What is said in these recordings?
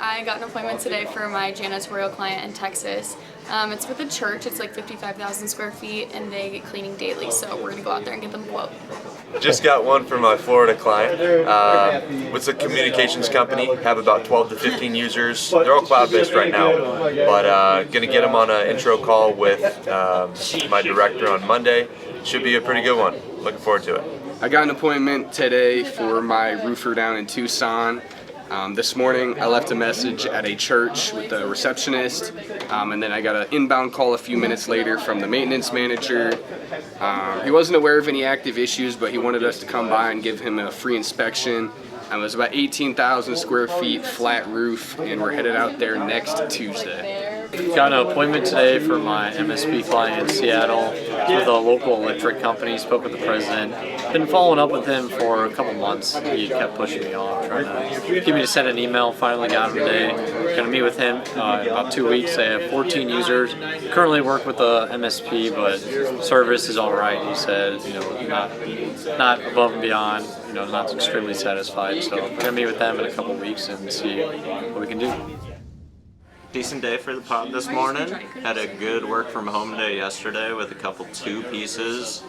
I got an appointment today for my janitorial client in Texas. It's with a church. It's like 55,000 square feet and they get cleaning daily, so we're gonna go out there and get them a quote. Just got one for my Florida client. It's a communications company, have about 12 to 15 users. They're all cloud-based right now, but gonna get them on an intro call with my director on Monday. Should be a pretty good one. Looking forward to it. I got an appointment today for my roofer down in Tucson. This morning I left a message at a church with the receptionist, and then I got an inbound call a few minutes later from the maintenance manager. He wasn't aware of any active issues, but he wanted us to come by and give him a free inspection. It was about 18,000 square feet, flat roof, and we're headed out there next Tuesday. Got an appointment today for my MSP client in Seattle with a local electric company. Spoke with the president. Been following up with him for a couple months. He kept pushing me off, trying to get me to send an email. Finally got him today. Going to meet with him in about 2 weeks. They have 14 users. Currently work with the MSP, but service is all right. He said, not above and beyond. Not extremely satisfied. So we're gonna meet with them in a couple weeks and see what we can do. Decent day for the pod this morning. Had a good work from home day yesterday with a couple 2 pieces.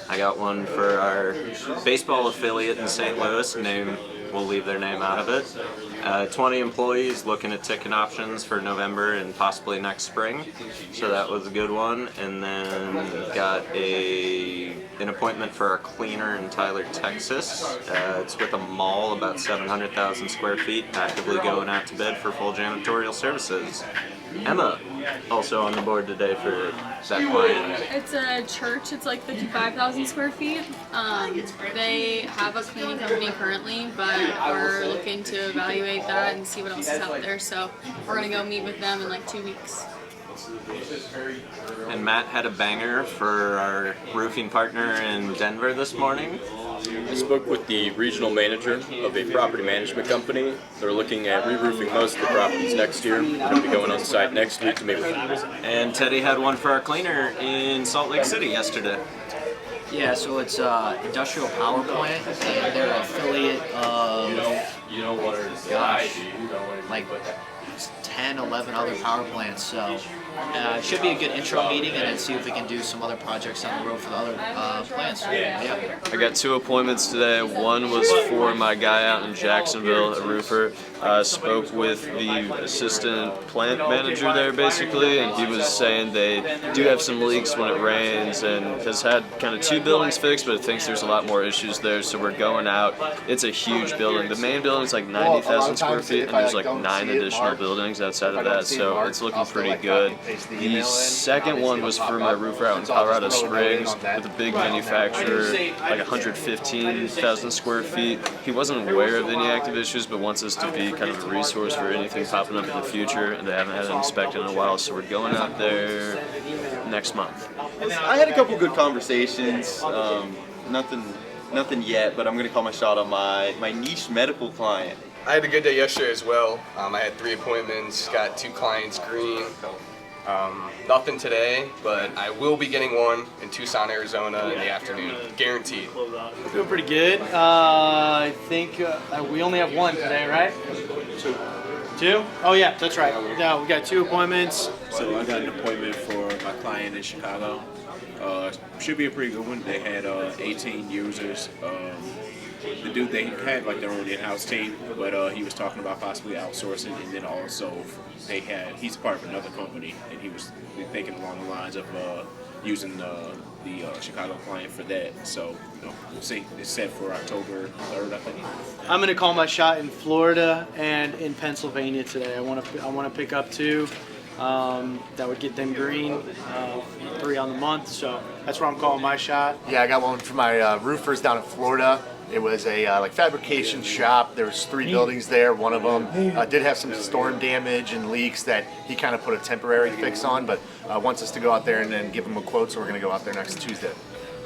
I got one for our baseball affiliate in St. Louis. We'll leave their name out of it. 20 employees looking at ticket options for November and possibly next spring. So that was a good one. And then got an appointment for our cleaner in Tyler, Texas. It's with a mall, about 700,000 square feet, actively going out to bid for full janitorial services. Emma, also on the board today for that client. It's a church. It's like 55,000 square feet. They have a cleaning company currently, but we're looking to evaluate that and see what else is out there. So we're gonna go meet with them in like 2 weeks. And Matt had a banger for our roofing partner in Denver this morning. I spoke with the regional manager of a property management company. They're looking at re-roofing most of the properties next year. I'm going to be going on site next week to meet with them. And Teddy had one for our cleaner in Salt Lake City yesterday. Yeah, so it's Industrial Power Plant, and they're an affiliate of, like 10, 11 other power plants, so it should be a good intro meeting and then see if we can do some other projects down the road for the other plants. Yeah. I got 2 appointments today. One was for my guy out in Jacksonville, a roofer. Spoke with the assistant plant manager there basically, and he was saying they do have some leaks when it rains and has had kind of 2 buildings fixed, but thinks there's a lot more issues there, so we're going out. It's a huge building. The main building's like 90,000 square feet, and there's like 9 additional buildings outside of that, so it's looking pretty good. The second one was for my roofer out in Colorado Springs with a big manufacturer, like 115,000 square feet. He wasn't aware of any active issues, but wants us to be kind of a resource for anything popping up in the future, and they haven't had it inspected in a while, so we're going out there next month. I had a couple good conversations, nothing yet, but I'm going to call my shot on my niche medical client. I had a good day yesterday as well. I had 3 appointments, got 2 clients green. Nothing today, but I will be getting one in Tucson, Arizona in the afternoon, guaranteed. Doing pretty good. I think we only have 1 today, right? 2? Oh yeah, that's right. Yeah, we got 2 appointments. So I got an appointment for my client in Chicago. Should be a pretty good one. They had 18 users. The dude, they had like their own in-house team, but he was talking about possibly outsourcing, and then also he's part of another company, and he was thinking along the lines of using the Chicago client for that. So we'll see. It's set for October 3rd, I think. I'm gonna call my shot in Florida and in Pennsylvania today. I want to pick up 2. That would get them green, 3 on the month. So that's where I'm calling my shot. Yeah, I got one for my roofers down in Florida. It was a like fabrication shop. There was 3 buildings there. One of them did have some storm damage and leaks that he kind of put a temporary fix on, but wants us to go out there and then give him a quote. So we're going to go out there next Tuesday.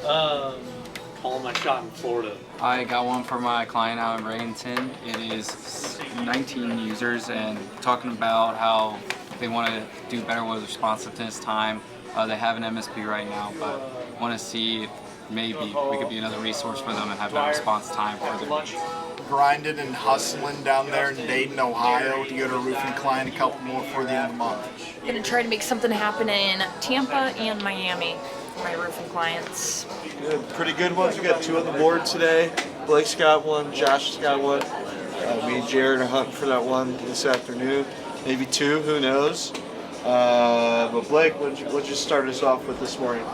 Calling my shot in Florida. I got one for my client out in Reddington. It is 19 users and talking about how they want to do better with responsiveness time. They have an MSP right now, but want to see if maybe we could be another resource for them and have that response time for their needs. grinding and hustling down there in Dayton, Ohio to go to a roofing client, a couple more before the end of the month. Gonna try to make something happen in Tampa and Miami for my roofing clients. Good, pretty good ones. We got 2 on the board today. Blake's got one, Josh's got one. Me and Jared are hunting for that one this afternoon. Maybe 2, who knows? But Blake, what'd you start us off with this morning?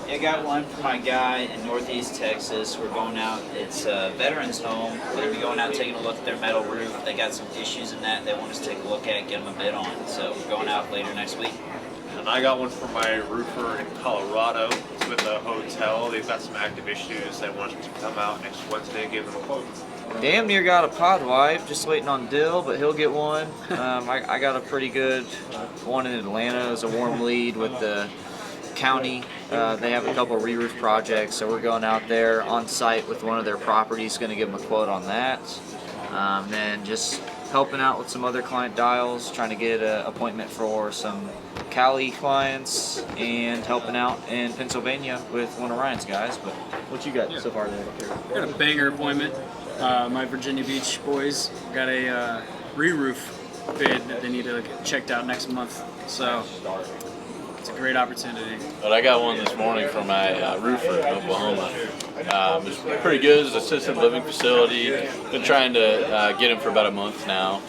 I got one for my guy in Northeast Texas. We're going out, it's a veteran's home. We're going to be going out taking a look at their metal roof. They got some issues in that they want us to take a look at, get them a bid on. So we're going out later next week. And I got one for my roofer in Colorado. It's with a hotel. They've got some active issues. They want to come out next Wednesday and give them a quote. Damn near got a pod wipe, just waiting on Dill, but he'll get one. I got a pretty good one in Atlanta. It's a warm lead with the county. They have a couple of re-roof projects, so we're going out there on site with one of their properties, going to give them a quote on that. Then just helping out with some other client dials, trying to get an appointment for some Cali clients, and helping out in Pennsylvania with one of Ryan's guys. But what you got so far there? I got a banger appointment. My Virginia Beach boys got a re-roof bid that they need to get checked out next month. So it's a great opportunity. But I got one this morning from my roofer in Oklahoma. It's pretty good. It's an assisted living facility. Been trying to get him for about a month now.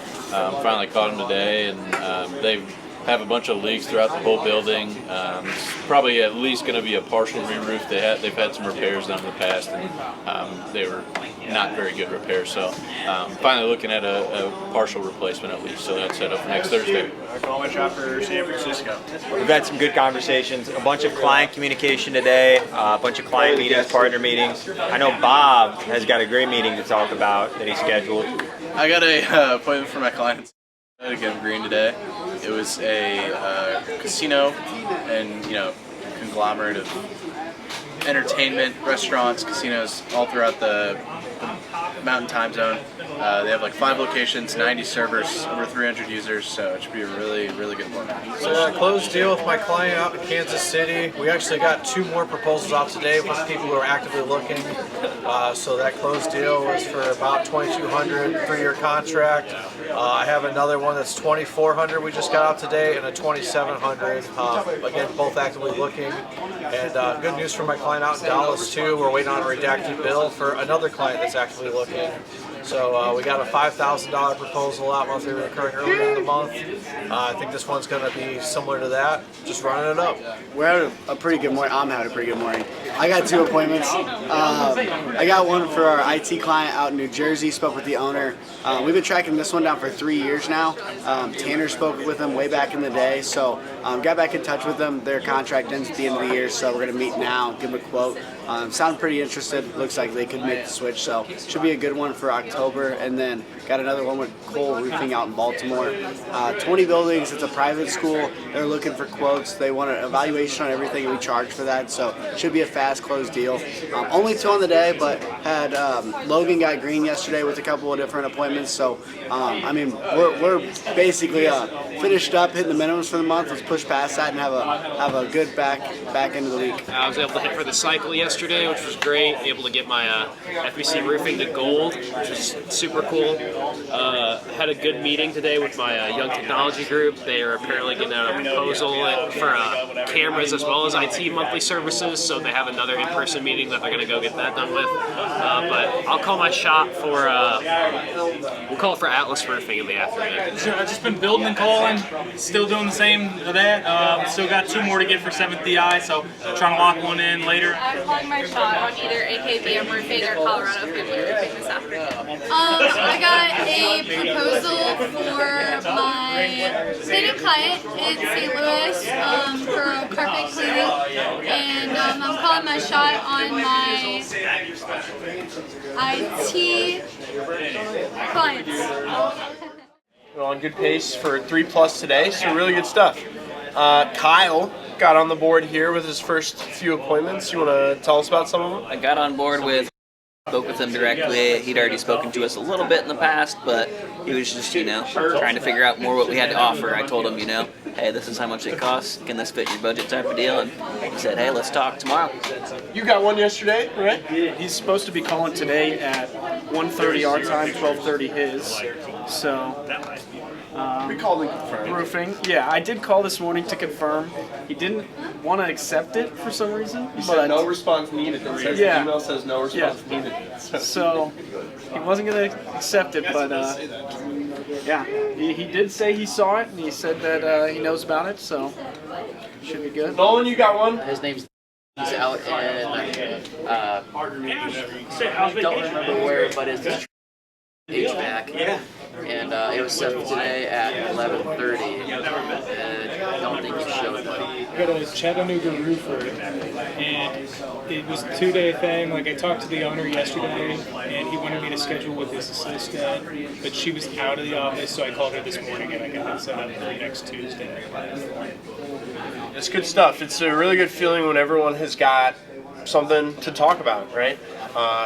Finally caught him today, and they have a bunch of leaks throughout the whole building. It's probably at least going to be a partial re-roof. They've had some repairs done in the past, and they were not very good repairs. So finally looking at a partial replacement at least. So that's set up for next Thursday. I call my shop for San Francisco. We've had some good conversations, a bunch of client communication today, a bunch of client meetings, partner meetings. I know Bob has got a great meeting to talk about that he scheduled. I got a appointment for my clients to get them green today. It was a casino and, conglomerate of entertainment, restaurants, casinos all throughout the Mountain Time Zone. They have like 5 locations, 90 servers, over 300 users, so it should be a really, really good one. So closed deal with my client out in Kansas City. We actually got 2 more proposals out today with people who are actively looking. So that closed deal was for about $2,200, 3-year contract. I have another one that's $2,400 we just got out today, and a $2,700. Again, both actively looking. And good news for my client out in Dallas too. We're waiting on a redacted bill for another client that's actively looking. So we got a $5,000 proposal out, monthly recurring early in the month. I think this one's going to be similar to that, just running it up. We're having a pretty good morning. I'm having a pretty good morning. I got 2 appointments. I got one for our IT client out in New Jersey, spoke with the owner. We've been tracking this one down for 3 years now. Tanner spoke with them way back in the day, so got back in touch with them. Their contract ends at the end of the year, so we're going to meet now, give them a quote. Sound pretty interested. Looks like they could make the switch, so should be a good one for October. And then got another one with Cole Roofing out in Baltimore. 20 buildings. It's a private school. They're looking for quotes. They want an evaluation on everything, and we charge for that. So should be a fast closed deal. Only 2 on the day, but had Logan got green yesterday with a couple of different appointments. So I mean, we're basically finished up, hitting the minimums for the month. Let's push past that and have a good back end of the week. I was able to hit for the cycle yesterday, which was great. Able to get my FBC roofing to gold, which was super cool. Had a good meeting today with my young technology group. They are apparently getting out a proposal for cameras as well as IT monthly services, so they have another in-person meeting that they're going to go get that done with. But I'll call my shop for, we'll call it for Atlas Roofing in the afternoon. I've just been building and calling, still doing the same of that. Still got 2 more to get for 7th DI, so trying to lock one in later. I'm calling my shot on either AKBM Roofing or Colorado Family Roofing this afternoon. I got a proposal for my cleaning client in St. Louis for carpet cleaning, and I'm calling my shot on my IT clients. We're on good pace for 3+ today, so really good stuff. Kyle got on the board here with his first few appointments. You want to tell us about some of them? I got on board spoke with him directly. He'd already spoken to us a little bit in the past, but he was just, trying to figure out more what we had to offer. I told him, hey, this is how much it costs. Can this fit your budget type of deal? And he said, hey, let's talk tomorrow. You got one yesterday, right? He's supposed to be calling today at 1:30 our time, 12:30 his. So we called and confirmed. Roofing. Yeah, I did call this morning to confirm. He didn't want to accept it for some reason. He said no response needed. It says the email says no response needed. So he wasn't going to accept it, but yeah, he did say he saw it, and he said that he knows about it, so should be good. Nolan, you got one? His name's he's out in I don't remember where, but it's HVAC. And it was set for today at 11:30, and I don't think he showed up. I got a Chattanooga roofer, and it was a 2-day thing. Like, I talked to the owner yesterday, and he wanted me to schedule with his assistant, but she was out of the office, so I called her this morning, and I got it set up for next Tuesday. It's good stuff. It's a really good feeling when everyone has got something to talk about, right?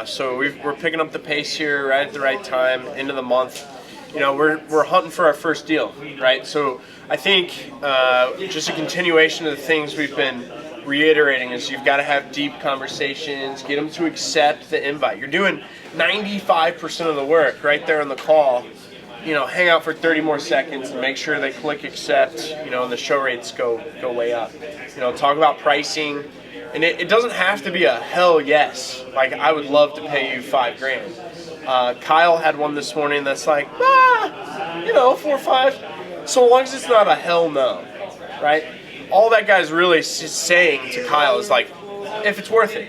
So we're picking up the pace here right at the right time, into the month. You know, we're hunting for our first deal, right? So I think just a continuation of the things we've been reiterating is you've got to have deep conversations, get them to accept the invite. You're doing 95% of the work right there on the call. You know, hang out for 30 more seconds and make sure they click accept, you know, and the show rates go way up. You know, talk about pricing. And it doesn't have to be a hell yes. Like, I would love to pay you $5,000. Kyle had one this morning that's like, you know, 4 or 5. So long as it's not a hell no, right? All that guy's really saying to Kyle is like, if it's worth it,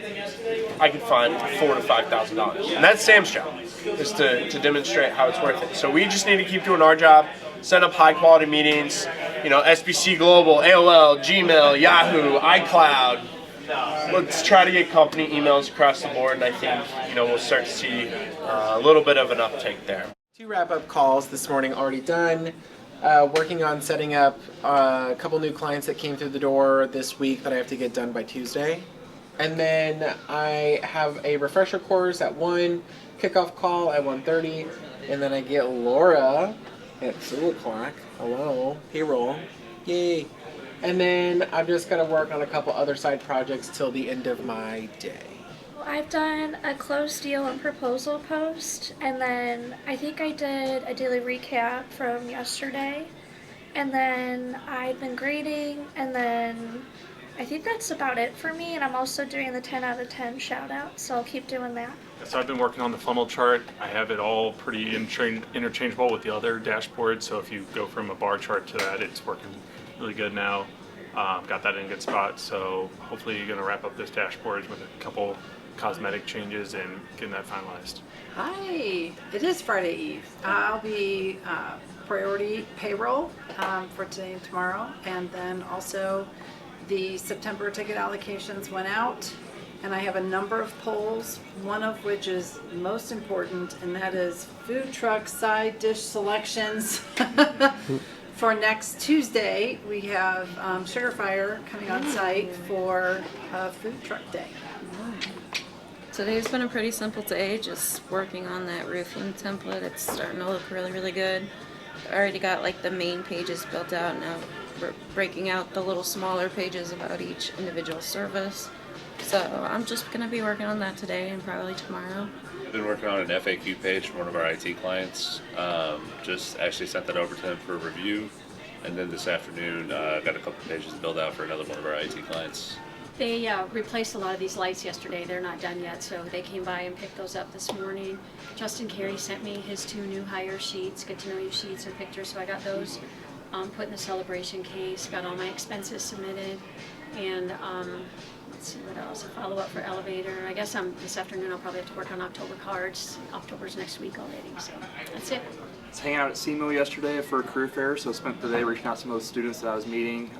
I could find $4,000 to $5,000. And that's Sam's job, is to demonstrate how it's worth it. So we just need to keep doing our job, set up high quality meetings, you know, SBC Global, AOL, Gmail, Yahoo, iCloud. Let's try to get company emails across the board, and I think, you know, we'll start to see a little bit of an uptake there. 2 wrap-up calls this morning already done. Working on setting up a couple new clients that came through the door this week that I have to get done by Tuesday. And then I have a refresher course at 1, kickoff call at 1:30, and then I get Laura at 2 o'clock. Hello, payroll, yay. And then I'm just going to work on a couple other side projects till the end of my day. I've done a closed deal and proposal post, and then I think I did a daily recap from yesterday, and then I've been grading, and then I think that's about it for me, and I'm also doing the 10 out of 10 shout out, so I'll keep doing that. So I've been working on the funnel chart. I have it all pretty interchangeable with the other dashboard, so if you go from a bar chart to that, it's working really good now. Got that in a good spot, so hopefully you're going to wrap up this dashboard with a couple cosmetic changes and getting that finalized. Hi, it is Friday Eve. I'll be priority payroll for today and tomorrow, and then also the September ticket allocations went out, and I have a number of polls, one of which is most important, and that is food truck side dish selections. For next Tuesday, we have Sugar Fire coming on site for food truck day. Today's been a pretty simple day, just working on that roofing template. It's starting to look really, really good. I already got like the main pages built out. Now we're breaking out the little smaller pages about each individual service. So I'm just going to be working on that today and probably tomorrow. I've been working on an FAQ page for one of our IT clients. Just actually sent that over to him for review. And then this afternoon, got a couple pages built out for another one of our IT clients. They replaced a lot of these lights yesterday. They're not done yet, so they came by and picked those up this morning. Justin Carey sent me his 2 new hire sheets, get to know you sheets and pictures, so I got those put in the celebration case, got all my expenses submitted, and let's see what else, a follow-up for elevator. I guess this afternoon I'll probably have to work on October cards. October's next week already, so that's it. I was hanging out at CMO yesterday for a career fair, so I spent the day reaching out to some of the students that I was meeting.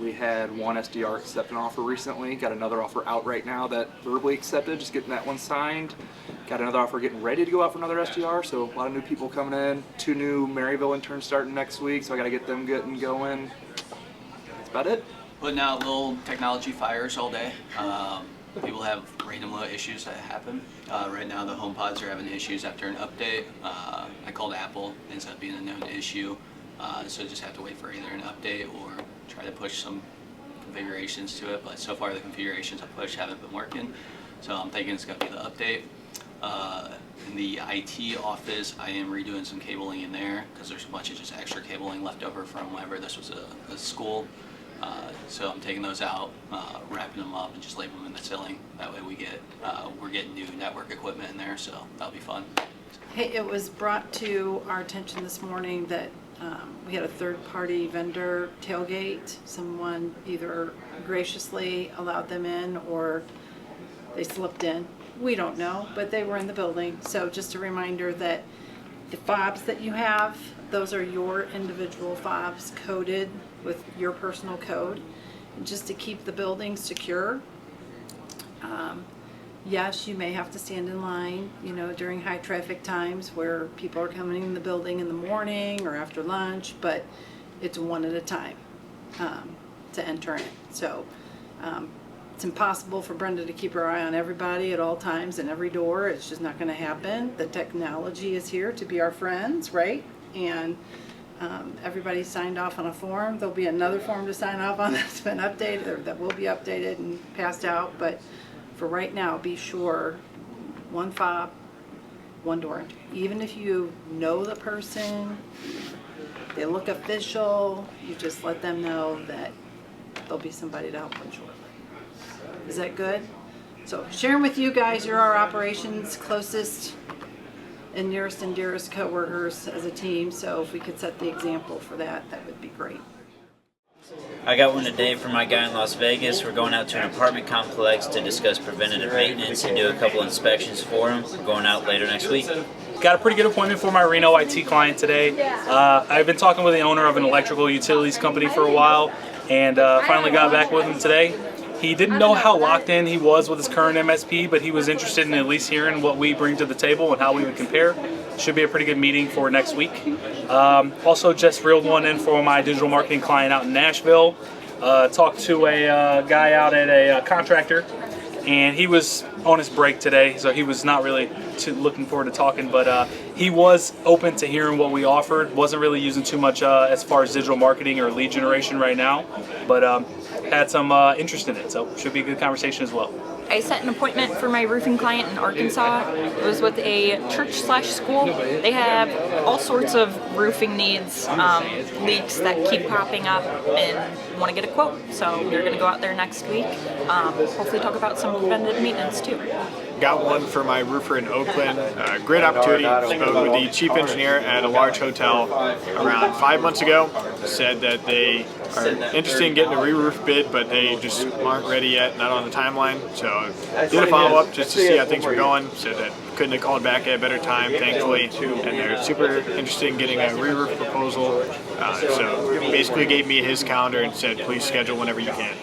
We had one SDR accept an offer recently, got another offer out right now that verbally accepted, just getting that one signed. Got another offer getting ready to go out for another SDR, so a lot of new people coming in. 2 new Maryville interns starting next week, so I got to get them getting going. That's about it. Putting out little technology fires all day. People have random little issues that happen. Right now the HomePods are having issues after an update. I called Apple, it ends up being a known issue. So just have to wait for either an update or try to push some configurations to it. But so far the configurations I pushed haven't been working. So I'm thinking it's going to be the update. In the IT office, I am redoing some cabling in there because there's a bunch of just extra cabling left over from whenever this was a school. So I'm taking those out, wrapping them up, and just leaving them in the ceiling. That way we're getting new network equipment in there, so that'll be fun. Hey, it was brought to our attention this morning that we had a third-party vendor tailgate. Someone either graciously allowed them in or they slipped in. We don't know, but they were in the building. So just a reminder that the fobs that you have, those are your individual fobs coded with your personal code. And just to keep the building secure, yes, you may have to stand in line, you know, during high traffic times where people are coming in the building in the morning or after lunch, but it's one at a time to enter in. So it's impossible for Brenda to keep her eye on everybody at all times and every door. It's just not going to happen. The technology is here to be our friends, right? And everybody signed off on a form. There'll be another form to sign off on that's been updated, or that will be updated and passed out. But for right now, be sure, one fob, one door entry. Even if you know the person, they look official, you just let them know that there'll be somebody to help them shortly. Is that good? So sharing with you guys, you're our operations closest and nearest and dearest co-workers as a team. So if we could set the example for that, that would be great. I got one today from my guy in Las Vegas. We're going out to an apartment complex to discuss preventative maintenance and do a couple inspections for them. We're going out later next week. Got a pretty good appointment for my Reno IT client today. I've been talking with the owner of an electrical utilities company for a while, and finally got back with him today. He didn't know how locked in he was with his current MSP, but he was interested in at least hearing what we bring to the table and how we would compare. Should be a pretty good meeting for next week. Also just reeled one in for my digital marketing client out in Nashville. Talked to a guy out at a contractor, and he was on his break today, so he was not really looking forward to talking, but he was open to hearing what we offered. Wasn't really using too much as far as digital marketing or lead generation right now, but had some interest in it, so should be a good conversation as well. I set an appointment for my roofing client in Arkansas. It was with a church/school. They have all sorts of roofing needs, leaks that keep popping up, and want to get a quote. So we're going to go out there next week. Hopefully talk about some preventative maintenance too. Got one for my roofer in Oakland. Great opportunity. Spoke with the chief engineer at a large hotel around 5 months ago. Said that they are interested in getting a re-roof bid, but they just aren't ready yet, not on the timeline. So did a follow-up just to see how things were going. Said that couldn't have called back at a better time, thankfully. And they're super interested in getting a re-roof proposal. So basically gave me his calendar and said, please schedule whenever you can.